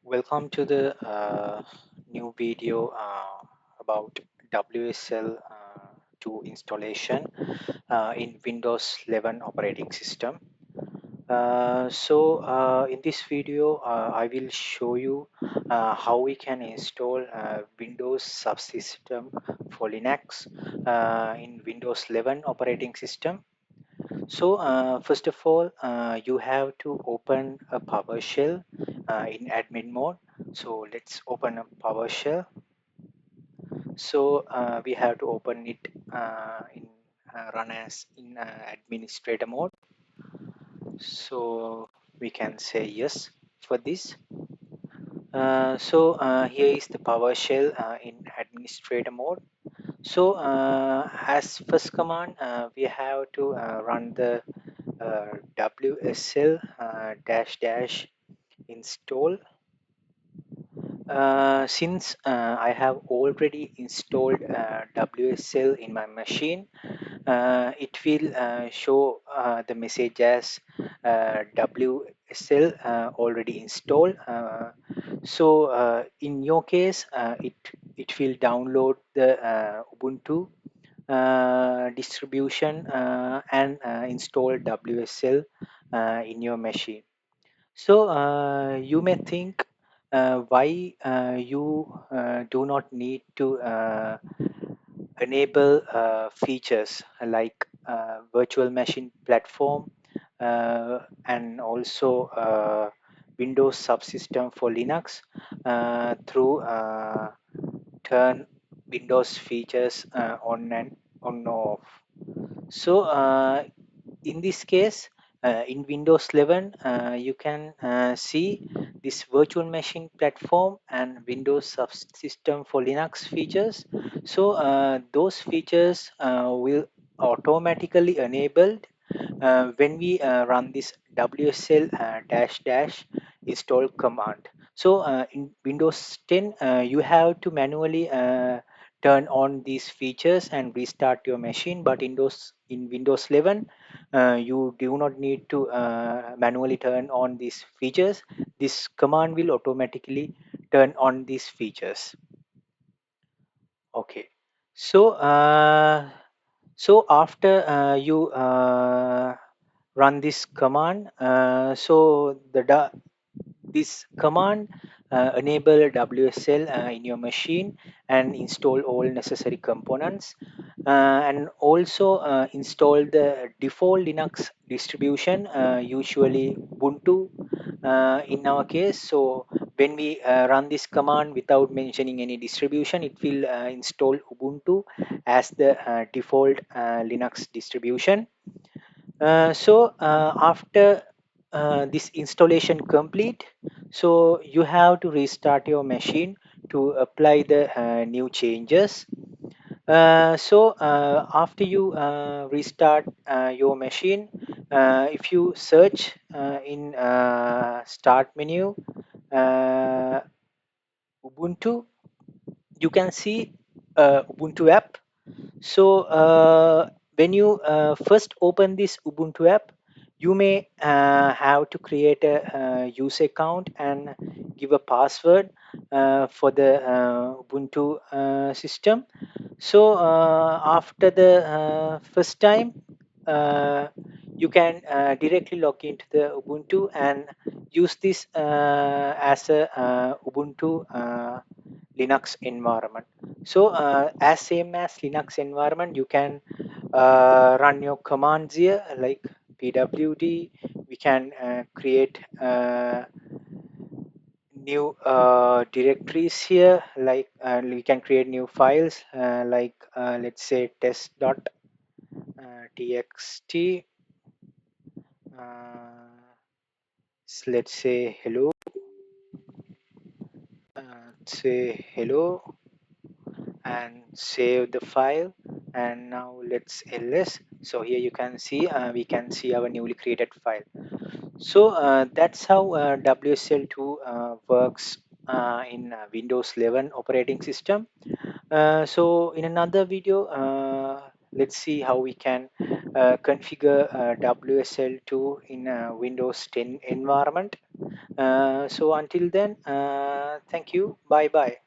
Welcome to the new video about WSL 2 installation in Windows 11 operating system. In this video, I will show you how we can install Windows Subsystem for Linux in Windows 11 operating system. First of all, you have to open a PowerShell in admin mode. So let's open a PowerShell. We have to open it in run as in administrator mode. So we can say yes for this. Here is the PowerShell in administrator mode. As first command, we have to run the WSL dash dash install. Since I have already installed WSL in my machine, it will show the message as WSL already installed. In your case, it will download the Ubuntu distribution and install WSL in your machine. You may think why you do not need to enable features like virtual machine platform and also Windows Subsystem for Linux through turn Windows features on and on off. So in this case, in Windows 11, you can see this virtual machine platform and Windows Subsystem for Linux features. Those features will automatically enabled when we run this WSL dash dash install command. In Windows 10, you have to manually turn on these features and restart your machine, but in Windows 11, you do not need to manually turn on these features. This command will automatically turn on these features. Okay. So, uh, After you run this command, this command enable WSL in your machine and install all necessary components and also install the default Linux distribution, usually Ubuntu in our case. So when we run this command without mentioning any distribution, it will install Ubuntu as the default Linux distribution. After this installation complete, so you have to restart your machine to apply the new changes. After you restart your machine, if you search in start menu uh, Ubuntu, you can see Ubuntu app. When you first open this Ubuntu app, you may have to create a user account and give a password for the Ubuntu system. After the first time, uh, you can directly log into the Ubuntu and use this as a Ubuntu Linux environment. As same as Linux environment, you can run your commands here like pwd. We can create new directories here, like we can create new files like let's say test.txt. Let's say hello. Say hello and save the file, and now let's ls. So here you can see we can see our newly created file. That's how WSL2 works in Windows 11 operating system. In another video, let's see how we can configure WSL2 in a Windows 10 environment. So until then, thank you. Bye bye.